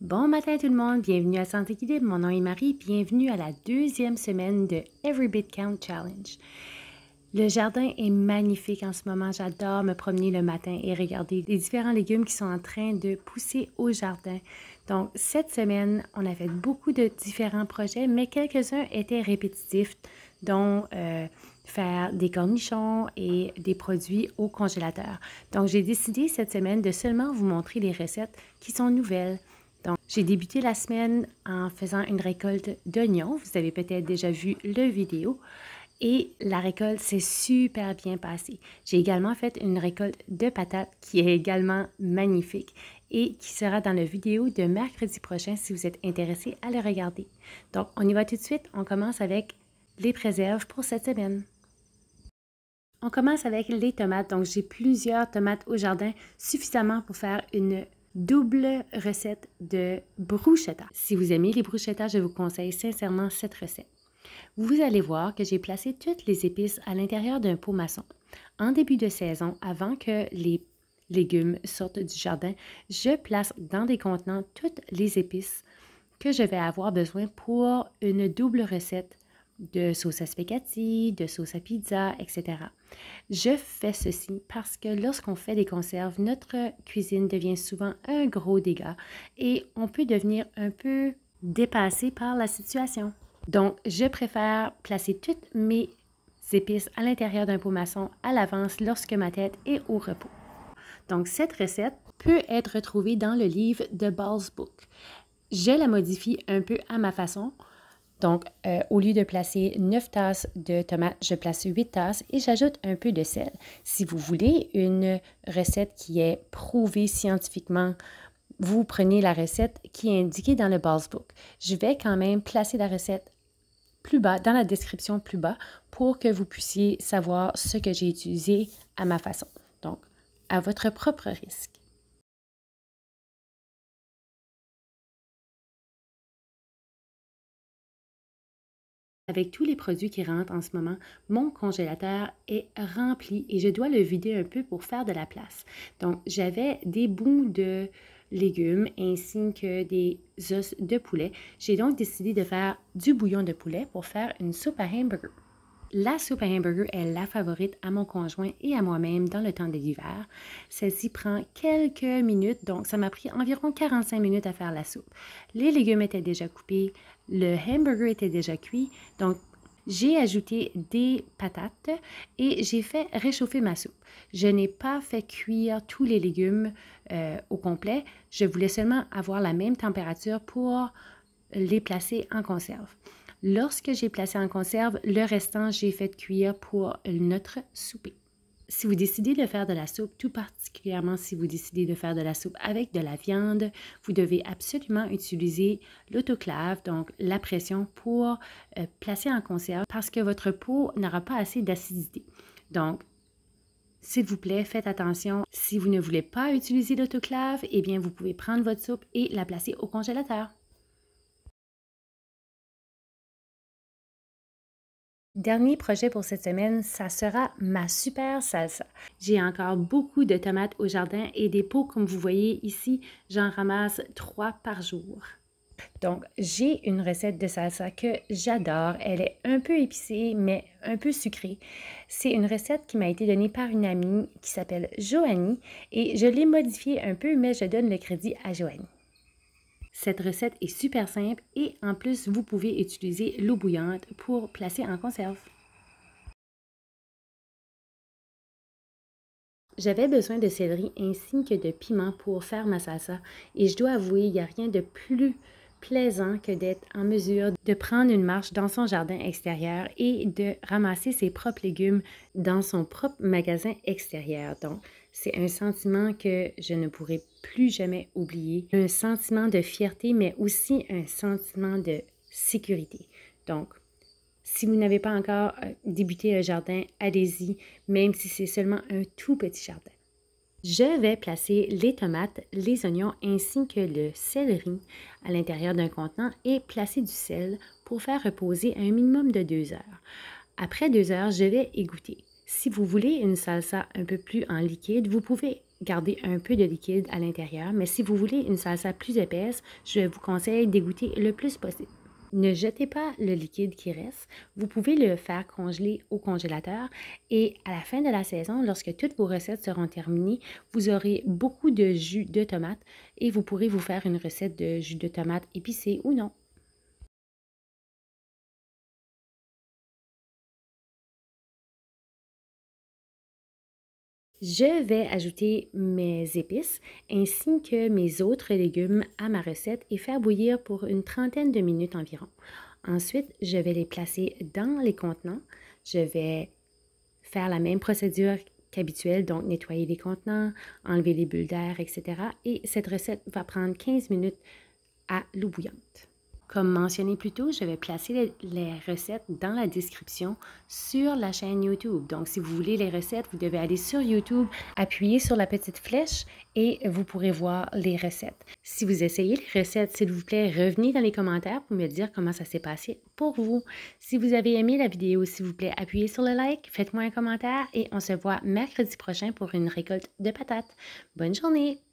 Bon matin tout le monde, bienvenue à Santé Équilibre, mon nom est Marie, bienvenue à la deuxième semaine de Every Bit Count Challenge. Le jardin est magnifique en ce moment, j'adore me promener le matin et regarder les différents légumes qui sont en train de pousser au jardin. Donc cette semaine, on a fait beaucoup de différents projets, mais quelques-uns étaient répétitifs, dont faire des cornichons et des produits au congélateur. Donc j'ai décidé cette semaine de seulement vous montrer les recettes qui sont nouvelles. Donc, j'ai débuté la semaine en faisant une récolte d'oignons. Vous avez peut-être déjà vu le vidéo. Et la récolte s'est super bien passée. J'ai également fait une récolte de patates qui est également magnifique et qui sera dans la vidéo de mercredi prochain si vous êtes intéressé à le regarder. Donc, on y va tout de suite. On commence avec les préserves pour cette semaine. On commence avec les tomates. Donc, j'ai plusieurs tomates au jardin, suffisamment pour faire une double recette de bruschetta. Si vous aimez les bruschetta, je vous conseille sincèrement cette recette. Vous allez voir que j'ai placé toutes les épices à l'intérieur d'un pot maçon. En début de saison, avant que les légumes sortent du jardin, je place dans des contenants toutes les épices que je vais avoir besoin pour une double recette de sauce à spaghetti, de sauce à pizza, etc. Je fais ceci parce que lorsqu'on fait des conserves, notre cuisine devient souvent un gros dégât et on peut devenir un peu dépassé par la situation. Donc, je préfère placer toutes mes épices à l'intérieur d'un pot maçon à l'avance lorsque ma tête est au repos. Donc, cette recette peut être retrouvée dans le livre de Ball's Book. Je la modifie un peu à ma façon. Donc, au lieu de placer 9 tasses de tomates, je place 8 tasses et j'ajoute un peu de sel. Si vous voulez une recette qui est prouvée scientifiquement, vous prenez la recette qui est indiquée dans le Ball's Book. Je vais quand même placer la recette plus bas, dans la description plus bas, pour que vous puissiez savoir ce que j'ai utilisé à ma façon. Donc, à votre propre risque. Avec tous les produits qui rentrent en ce moment, mon congélateur est rempli et je dois le vider un peu pour faire de la place. Donc, j'avais des bouts de légumes ainsi que des os de poulet. J'ai donc décidé de faire du bouillon de poulet pour faire une soupe à hamburger. La soupe à hamburger est la favorite à mon conjoint et à moi-même dans le temps de l'hiver. Celle-ci prend quelques minutes, donc ça m'a pris environ 45 minutes à faire la soupe. Les légumes étaient déjà coupés, le hamburger était déjà cuit, donc j'ai ajouté des patates et j'ai fait réchauffer ma soupe. Je n'ai pas fait cuire tous les légumes au complet, je voulais seulement avoir la même température pour les placer en conserve. Lorsque j'ai placé en conserve, le restant, j'ai fait cuire pour notre souper. Si vous décidez de faire de la soupe, tout particulièrement si vous décidez de faire de la soupe avec de la viande, vous devez absolument utiliser l'autoclave, donc la pression, pour placer en conserve parce que votre peau n'aura pas assez d'acidité. Donc, s'il vous plaît, faites attention. Si vous ne voulez pas utiliser l'autoclave, eh bien, vous pouvez prendre votre soupe et la placer au congélateur. Dernier projet pour cette semaine, ça sera ma super salsa. J'ai encore beaucoup de tomates au jardin et des pots, comme vous voyez ici, j'en ramasse 3 par jour. Donc, j'ai une recette de salsa que j'adore. Elle est un peu épicée, mais un peu sucrée. C'est une recette qui m'a été donnée par une amie qui s'appelle Joanie et je l'ai modifiée un peu, mais je donne le crédit à Joanie. Cette recette est super simple et en plus, vous pouvez utiliser l'eau bouillante pour placer en conserve. J'avais besoin de céleri ainsi que de piment pour faire ma salsa et je dois avouer, il n'y a rien de plus plaisant que d'être en mesure de prendre une marche dans son jardin extérieur et de ramasser ses propres légumes dans son propre magasin extérieur. Donc, c'est un sentiment que je ne pourrai plus jamais oublier. Un sentiment de fierté, mais aussi un sentiment de sécurité. Donc, si vous n'avez pas encore débuté le jardin, allez-y, même si c'est seulement un tout petit jardin. Je vais placer les tomates, les oignons ainsi que le céleri à l'intérieur d'un contenant et placer du sel pour faire reposer un minimum de 2 heures. Après 2 heures, je vais égoutter. Si vous voulez une salsa un peu plus en liquide, vous pouvez garder un peu de liquide à l'intérieur, mais si vous voulez une salsa plus épaisse, je vous conseille d'égoutter le plus possible. Ne jetez pas le liquide qui reste. Vous pouvez le faire congeler au congélateur et à la fin de la saison, lorsque toutes vos recettes seront terminées, vous aurez beaucoup de jus de tomate et vous pourrez vous faire une recette de jus de tomate épicé ou non. Je vais ajouter mes épices ainsi que mes autres légumes à ma recette et faire bouillir pour une trentaine de minutes environ. Ensuite, je vais les placer dans les contenants. Je vais faire la même procédure qu'habituelle, donc nettoyer les contenants, enlever les bulles d'air, etc. Et cette recette va prendre 15 minutes à l'eau bouillante. Comme mentionné plus tôt, je vais placer les recettes dans la description sur la chaîne YouTube. Donc, si vous voulez les recettes, vous devez aller sur YouTube, appuyer sur la petite flèche et vous pourrez voir les recettes. Si vous essayez les recettes, s'il vous plaît, revenez dans les commentaires pour me dire comment ça s'est passé pour vous. Si vous avez aimé la vidéo, s'il vous plaît, appuyez sur le like, faites-moi un commentaire et on se voit mercredi prochain pour une récolte de patates. Bonne journée!